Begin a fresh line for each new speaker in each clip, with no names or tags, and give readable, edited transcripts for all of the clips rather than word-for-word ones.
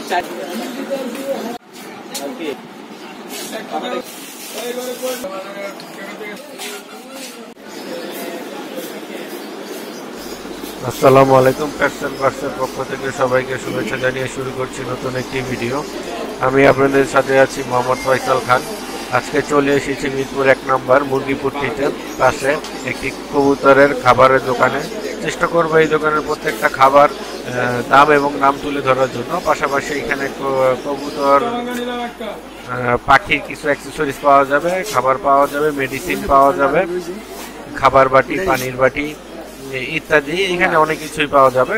আসসালামু আলাইকুম। প্যাটসন বার্সের পক্ষ থেকে সবাইকে শুভেচ্ছা জানিয়ে শুরু করছি নতুন একটি ভিডিও। আমি আপনাদের সাথে আছি মোহাম্মদ ফয়সাল খান। আজকে চলে এসেছি মিরপুর 1 নম্বর মুরগিপট্টিতে পাশে একটি কবুতরের খাবারের দোকানে। চেষ্টা করবো এই দোকানের প্রত্যেকটা খাবার দাম এবং নাম তুলে ধরার জন্য। পাশাপাশি এখানে কবুতর পাখির কিছু অ্যাক্সেসরিজ পাওয়া যাবে, খাবার পাওয়া যাবে, মেডিসিন পাওয়া যাবে, খাবার বাটি, পানির বাটি ইত্যাদি এখানে অনেক কিছুই পাওয়া যাবে।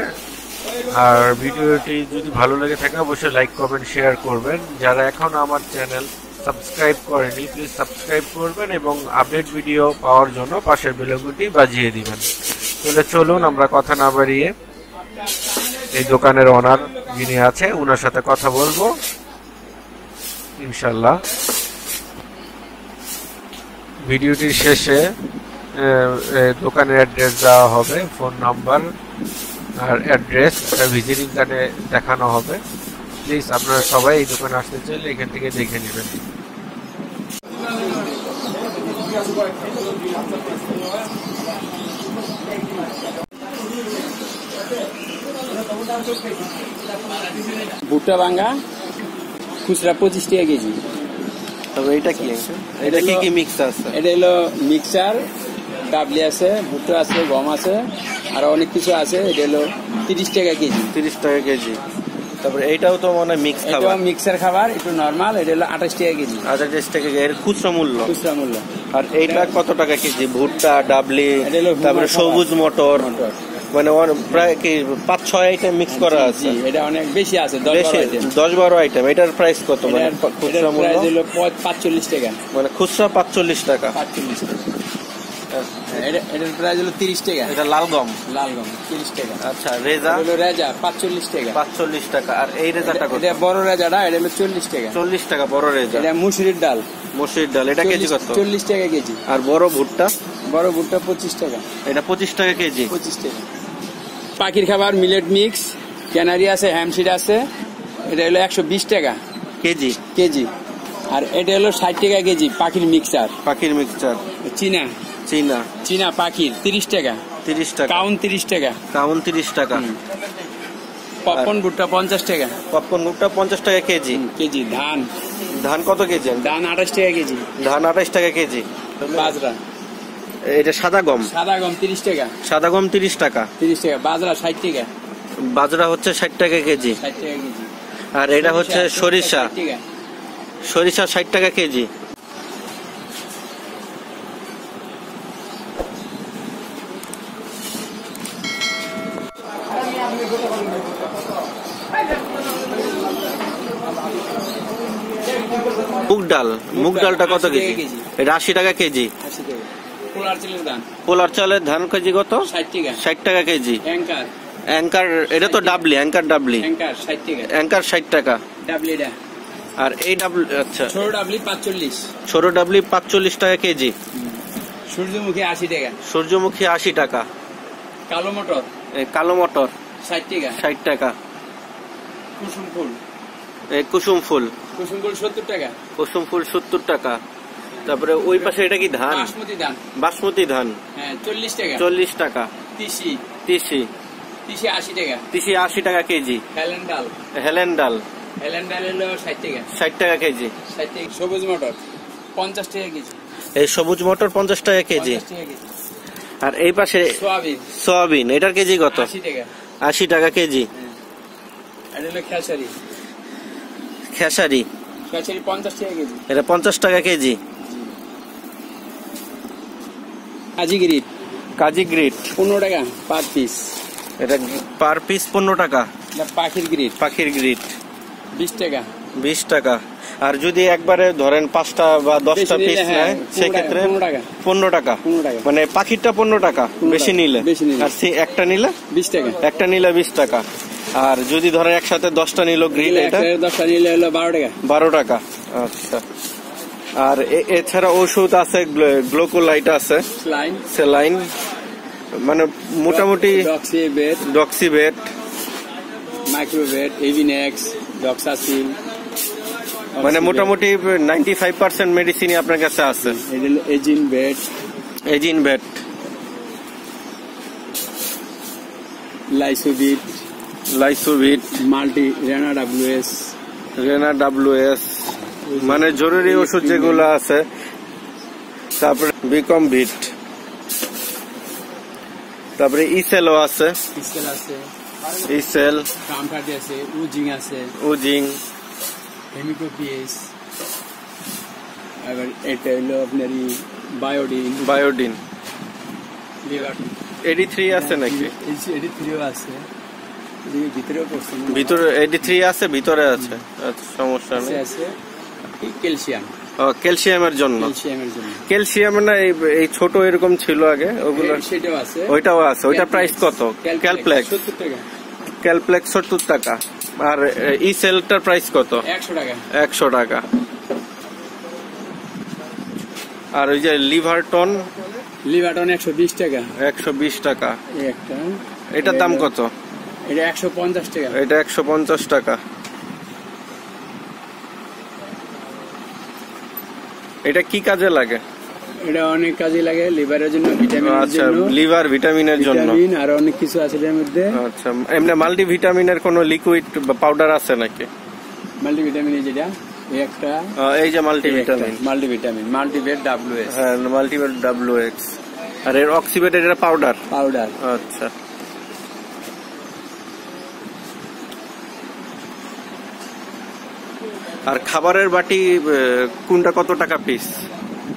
আর ভিডিওটি যদি ভালো লেগে থাকে অবশ্যই লাইক, কমেন্ট, শেয়ার করবেন। যারা এখন আমার চ্যানেল সাবস্ক্রাইব করেনি প্লিজ সাবস্ক্রাইব করবেন এবং আপডেট ভিডিও পাওয়ার জন্য পাশের বেল আইকনটি বাজিয়ে দিবেন। তাহলে চলুন আমরা কথা না বাড়িয়ে এই দোকানের ওনার যিনি আছে ওনার সাথে কথা বলবো ইনশাল্লাহ। ভিডিওটির শেষে দোকানের অ্যাড্রেস দেওয়া হবে, ফোন নাম্বার আর অ্যাড্রেস ভিজিটিং কার্ডে দেখানো হবে। প্লিজ আপনারা সবাই এই দোকানে আসতে চাইলে এখান থেকে দেখে নেবেন।
ভুট্টা ভাঙ্গা খুচরা 25 টাকা কেজি।
তবে এটা কি কি মিক্স আছে?
এটা হলো মিক্সার, ডাবলি আছে, ভুট্টা আছে, গম আছে, আর অনেক কিছু আছে। এটা হলো 30 টাকা কেজি।
30 টাকা কেজি। তারপরে এইটাও তো মনে হয় মিক্স খাবার,
মিক্সার খাবার, একটু নরমাল। এটা হলো 28 টাকা কেজি।
28 টাকা এর খুচরা মূল্য। আর এইটা কত টাকা কেজি? ভুট্টা, ডাবলি, তারপরে সবুজ মটর, মানে প্রায় কি 5-6 আইটেম মিক্স করা আছে।
এটা অনেক বেশি আছে,
10-12 আইটেম। এটার প্রাইস কত? মানে খুচরা মূল্য
45 টাকা,
মানে খুচরা 45 টাকা।
45 টাকা। এটার প্রাইস হলো 30 টাকা।
এটা লাল গম
30 টাকা।
আচ্ছা, রেজা
45 টাকা।
45 টাকা। আর এই রেজাটা কত?
এটা বড় রেজাটা, এটা হলো 40 টাকা।
40 টাকা বড় রেজা।
এটা মুসুরির ডাল।
এটা কেজি কত?
40 টাকা কেজি।
আর বড় ভুট্টা?
25 টাকা।
এটা 25 টাকা কেজি।
25 টাকা। পাখির খাবার মিলেট মিক্স, ক্যানারি আছে, হ্যামসিড আছে। এটা হলো 120 টাকা কেজি। আর এটা হলো 60 টাকা কেজি। পাখির মিক্সার। চীনা পাখির 30 টাকা। কাউন 30 টাকা। পপকর্ন ভুট্টা 50 টাকা।
50 টাকা কেজি। ধান কত কেজি?
ধান 28 টাকা কেজি।
28 টাকা কেজি।
বাজরা,
এটা সাদা গম
30 টাকা।
তিরিশ টাকা।
বাজরা 60 টাকা।
বাজরা হচ্ছে 60 টাকা কেজি। আর এটা হচ্ছে সরিষা 60 টাকা কেজি। মুগ ডালটা কত কেজি? এটা 80 টাকা কেজি। পোলার চালের ধান কেজি কত? 60 টাকা কেজি। অ্যাঙ্কার এটা তো ডাবলি, অ্যাঙ্কার 60 টাকা। আর এই ডাবলি, আচ্ছা, ছোট ডাবলি 45 টাকা কেজি।
সূর্যমুখী
80 টাকা। কালো মটর 60 টাকা। কুসুম ফুল 70 টাকা। তারপরে ওই পাশে এটা কি ধান? বাসমতি ধান 40 টাকা। তিসি 80 টাকা কেজি। হেলেন ডাল 60 টাকা কেজি।
সবুজ মটর 50 টাকা কেজি।
এই সবুজ মটর 50 টাকা কেজি। আর এই পাশে সয়াবিন, এটার কেজি কত? 80 টাকা কেজি। খেসারি
50 টাকা কেজি।
এটা 50 টাকা কেজি। কাজী গ্রিট
15 টাকা পার পিস।
এটা পার পিস 15 টাকা।
পাখির গ্রিট 20 টাকা।
আর যদি একবারে ধরেন 5টা বা 10টা পিস নেয় সেক্ষেত্রে 15 টাকা। মানে পাখিরটা 15 টাকা, বেশি নিলে। আর একটা নিলে 20 টাকা। একটা নিলে 20 টাকা। আর যদি ধরেন একসাথে 10টা নিল গ্রিল, এটা
10টা নিলে হলো
12 টাকা। আচ্ছা। আর এছাড়া ওষুধ আছে, গ্লোকোলাইট আছে, সেলাইন, মানে মোটামুটি ডক্সিবেট,
মাইক্রোবেট, এভিনেক্স, ডক্সাসিল,
মানে মোটামুটি 95% মেডিসিনই আপনার কাছে আছে।
এটা হলো এজিন বেড,
এজিন বেড,
লাইসোভিট,
লাইসোভিট,
মাল্টি রেনা ডাব্লিউএস,
রেনা ডাব্লিউএস, মানে জরুরি ওষুধ যেগুলো আছে। তারপরে বিকম ভিট, তারপরে ইসেলও আছে,
ইসেল আছে,
ইসেল,
কামফার্টি আছে, উজিং আছে,
উজিং,
হেমিকোপিএস। এবার এটা হলো আপনার বায়োডিন,
বায়োডিন,
লিভার,
83 আছে নাকি?
83 আছে, ভিতরেও পড়ছে,
ভিতরে 83 আছে, ভিতরে আছে। আচ্ছা, সমস্যা নেই।
আছে ক্যালসিয়াম,
ক্যালসিয়ামের জন্য।
ক্যালসিয়ামের জন্য
ক্যালসিয়াম না এই ছোট এরকম ছিল আগে, ওগুলো
সেটাও আছে,
ওইটাও আছে। ওইটা প্রাইস কত? ক্যালপ্লেক্স
70 টাকা,
ক্যালপ্লেক্স 70 টাকা। আর ই সেলটার প্রাইস কত?
100 টাকা,
100 টাকা। আর ওই যে লিভারটন,
লিভারটন 120 টাকা,
120 টাকা।
এই একটা,
এটার দাম কত?
এটা 150 টাকা।
এটা 150 টাকা। এটা কি কাজে লাগে?
এটা অনেক কাজে লাগে, লিভারের জন্য, ভিটামিনের
আচ্ছা,
জন্য,
লিভার ভিটামিনের জন্য।
ভিটামিন আর অনেক কিছু আছে এর মধ্যে।
আচ্ছা, এমনি মাল্টিভিটামিনের কোনো লিকুইড বা পাউডার আছে নাকি?
মাল্টিভিটামিন যেটা এই একটা,
এই যে মাল্টিভিটামিন,
মাল্টিভিটামিন, মাল্টিভেট ডাব্লিউএস,
হ্যাঁ মাল্টিভেট WX। আর এর অক্সিভেট এটা পাউডার।
পাউডার।
আচ্ছা, আর খাবারের বাটি কোনটা কত টাকা পিস?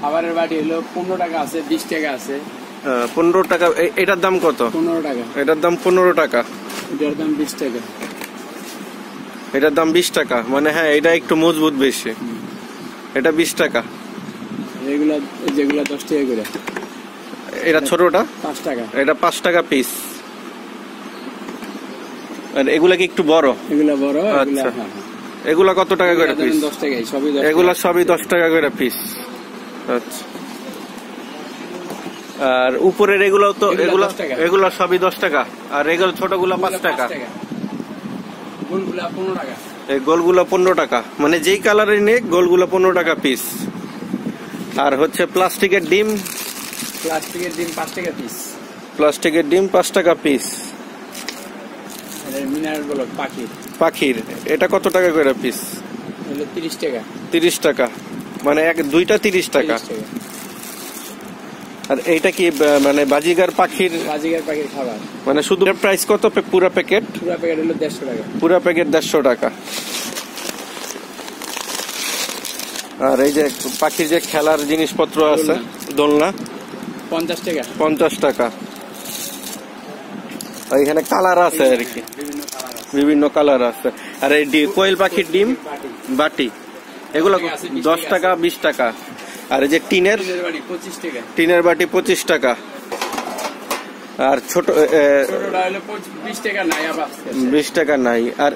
খাবারের বাটি হলো 15 টাকা আছে, 20 টাকা আছে।
15 টাকা। এটার দাম কত?
15 টাকা।
এটার দাম 15 টাকা।
এটার দাম 20 টাকা।
এটার দাম 20 টাকা, মানে হ্যাঁ এটা একটু মজবুত বেশি। এটা 20 টাকা।
এগুলা যেগুলা 10 টাকা করে।
এটা ছোটটা
5 টাকা।
এটা 5 টাকা পিস। আর এগুলা কি একটু বড়?
এগুলা বড়।
আচ্ছা, এগুলা কত টাকা করে পিস?
10 টাকাই সবই।
এগুলা সবই 10 টাকা করে পিস। আচ্ছা, আর উপরের এগুলাও তো, এগুলা সবই 10 টাকা। আর এগুলো ছোটগুলা 5 টাকা।
গোলগুলা 15 টাকা।
এই গোলগুলা 15 টাকা, মানে যেই কালারের নিয়ে গোলগুলা 15 টাকা পিস। আর হচ্ছে প্লাস্টিকের ডিম,
প্লাস্টিকের ডিম 5 টাকা পিস।
প্লাস্টিকের ডিম 5 টাকা পিস।
মিনারেল ব্লক পাখির,
পাখির এটা কত টাকা করে পিস?
30 টাকা।
30 টাকা, মানে দুইটা 30 টাকা। আর এইটা কি মানে বাজিগার পাখির?
বাজিগার পাখির খাবার,
মানে শুধু প্রাইস কত? পুরো প্যাকেট?
পুরো প্যাকেট হলো 150 টাকা।
পুরো প্যাকেট 150 টাকা। আর এই যে পাখির যে খেলার জিনিসপত্র আছে, দোলনা
50 টাকা।
50 টাকা। এখানে কালার আছে আর কি, বিভিন্ন কালার আছে। আর এই কোয়েল পাখির ডিম বাটি, এগুলো 10 টাকা 20 টাকা। আর এই যে টিনের
বাটি 25 টাকা।
টিনের বাটি 25 টাকা। আর ছোটটা
হলো 20 টাকা নাই, আবার
20 টাকা নাই। আর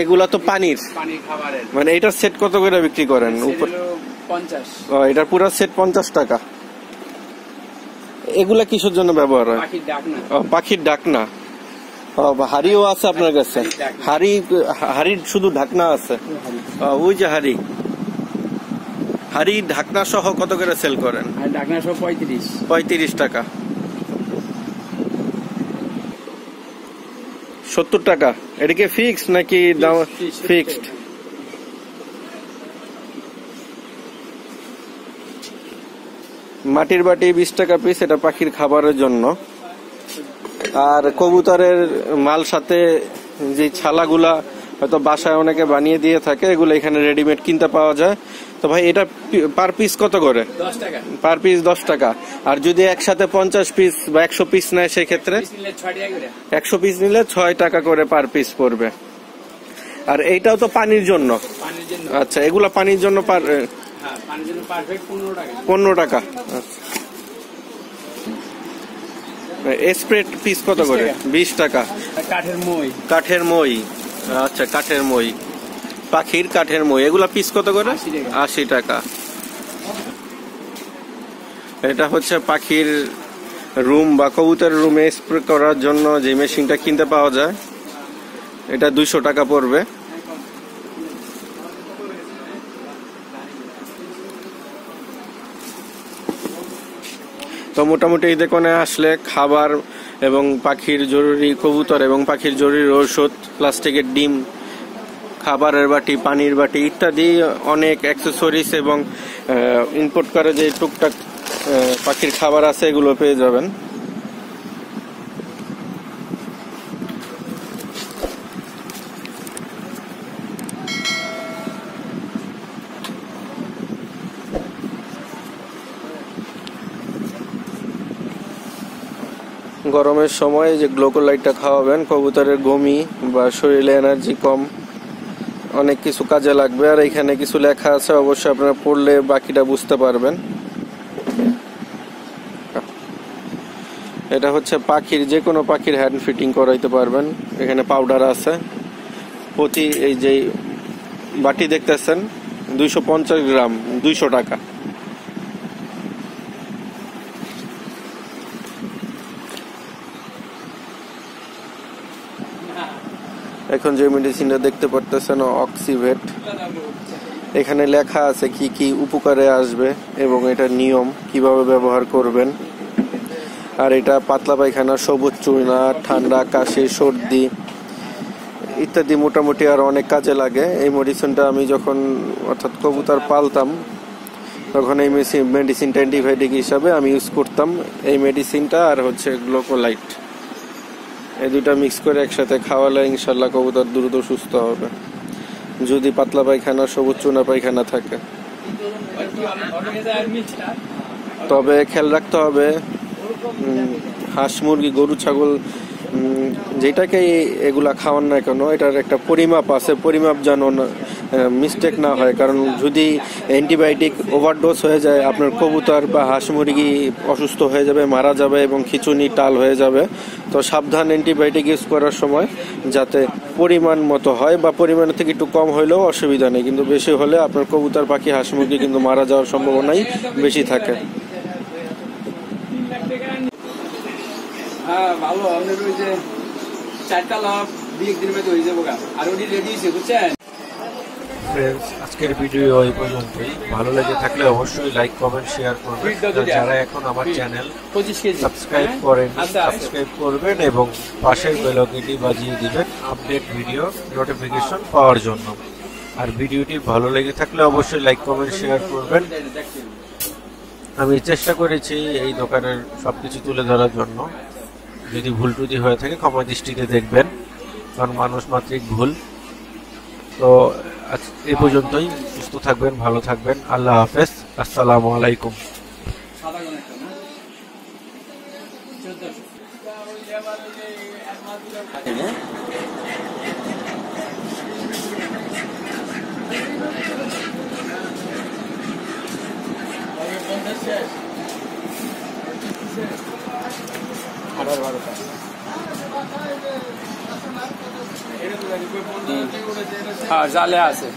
এগুলা তো পানির
খাবারের,
মানে এটার সেট কত করে বিক্রি করেন? উপর
50।
এটার পুরো সেট 50 টাকা। এগুলা কিসের জন্য ব্যবহার হয়?
পাখির ডাকনা।
পাখির ডাকনা। হাড়িও আছে আপনার কাছে? হাড়ির শুধু ঢাকনা আছে? ওই যে হাড়ি ঢাকনা সহ কত করে সেল করেন?
ঢাকনা সহ
35 টাকা। 70 টাকা। এটা কি ফিক্সড নাকি দাম? ফিক্সড। মাটির বাটি 20 টাকা পিস, এটা পাখির খাবারের জন্য। আর কবুতরের মাল সাথে যে ছালাগুলা হয়তো বাসায় অনেকে বানিয়ে দিয়ে থাকে, এগুলো এখানে রেডিমেড কিনতে পাওয়া যায়। তো ভাই এটা পার পিস কত করে?
10 টাকা।
পার পিস 10 টাকা। আর যদি একসাথে 50 পিস বা 100 পিস নেয় সেক্ষেত্রে 100 পিস নিলে 6 টাকা করে পার পিস পড়বে। আর এইটাও তো পানির জন্য? আচ্ছা, এগুলা পানির জন্য পানির জন্য পারফেক্ট 15 টাকা। স্প্রে পিস কত করে? 20 টাকা। কাঠের মই। আচ্ছা, কাঠের মই, পাখির কাঠের মই, এগুলা পিস কত করে? 80 টাকা। এটা হচ্ছে পাখির রুম বা কবুতরের রুমে স্প্রে করার জন্য যে মেশিনটা কিনতে পাওয়া যায়, এটা 200 টাকা পড়বে।
তো মোটামুটি এই দোকানে আসলে খাবার এবং পাখির জরুরি কবুতর এবং পাখির জরুরি ঔষধ, প্লাস্টিকের ডিম, খাবারের বাটি, পানির বাটি ইত্যাদি অনেক অ্যাক্সেসরিজ এবং ইম্পোর্ট করে যে টুকটাক পাখির খাবার আছে এগুলো পেয়ে যাবেন। গরমের সময় যে গ্লুকোলাইটটা খাওয়াবেন, কবুতরের গমি বা শরীরে এনার্জি কম, অনেক কিছু কাজে লাগবে। আর এখানে কিছু লেখা আছে, অবশ্যই আপনারা পড়লে বাকিটা বুঝতে পারবেন। এটা হচ্ছে পাখির, যে কোনো পাখির হ্যান্ড ফিটিং করাইতে পারবেন। এখানে পাউডার আছে। প্রতি এই যে বাটি দেখতেছেন 250 গ্রাম 200 টাকা। এখন যে মেডিসিনটা দেখতে পারতেছেন অক্সিভেট, এখানে লেখা আছে কি কি উপকারে আসবে এবং এটা নিয়ম কিভাবে ব্যবহার করবেন। আর এটা পাতলা পায়খানা, সবুজ চুনা, ঠান্ডা, কাশি, সর্দি ইত্যাদি মোটামুটি আর অনেক কাজে লাগে। এই মেডিসিনটা আমি যখন অর্থাৎ কবুতর পালতাম তখন এই মেডিসিনটা অ্যান্টিবায়োটিক হিসাবে আমি ইউজ করতাম। এই মেডিসিনটা আর হচ্ছে গ্লুকোলাইট, এই দুটা মিক্স করে একসাথে খাওয়ালে ইনশাল্লাহ কবুতর দ্রুত সুস্থ হবে, যদি পাতলা পায়খানা, সবুজ চুনা পায়খানা থাকে। তবে খেয়াল রাখতে হবে হাঁস, মুরগি, গরু, ছাগল যেটাকে এগুলা খাওয়ান না কেন, এটার একটা পরিমাপ আছে, পরিমাপ যেন মিস্টেক না হয়। কারণ যদি অ্যান্টিবায়োটিক ওভারডোজ হয়ে যায়, আপনার কবুতর বা হাঁস মুরগি অসুস্থ হয়ে যাবে, মারা যাবে এবং খিঁচুনি, টাল হয়ে যাবে। তো সাবধান অ্যান্টিবায়োটিক ইউজ করার সময় যাতে পরিমাণ মতো হয়, বা পরিমাণের থেকে একটু কম হলেও অসুবিধা নেই, কিন্তু বেশি হলে আপনার কবুতর, পাখি, হাঁস মুরগি কিন্তু মারা যাওয়ার সম্ভাবনাই বেশি থাকে।
হ্যাঁ ভালো, আপনার ওই যে 4টা লাভ 2 দিনের মধ্যে হয়ে যাবো, আর ওটি রেডি হয়েছে বুঝছেন।
ফ্রেন্ডস, আজকের ভিডিও এই পর্যন্তই। ভালো লেগে থাকলে অবশ্যই লাইক, কমেন্ট, শেয়ার করবেন। যারা এখন আমার চ্যানেল সাবস্ক্রাইব করেন, সাবস্ক্রাইব করবেন এবং পাশের বেল আইকনটি বাজিয়ে দিবেন আপডেট ভিডিও নোটিফিকেশন পাওয়ার জন্য। আর ভিডিওটি ভালো লেগে থাকলে অবশ্যই লাইক, কমেন্ট, শেয়ার করবেন। আমি চেষ্টা করেছি এই দোকানের সবকিছু তুলে ধরার জন্য। যদি ভুল ত্রুটি হয়ে থাকে ক্ষমা দৃষ্টিতে দেখবেন, কারণ মানুষ মাত্রিক ভুল। তো আজ এই পর্যন্তই। সুস্থ থাকবেন, ভালো থাকবেন। আল্লাহ হাফেজ, আসসালামু আলাইকুম।
হ্যাঁ জালে আছে।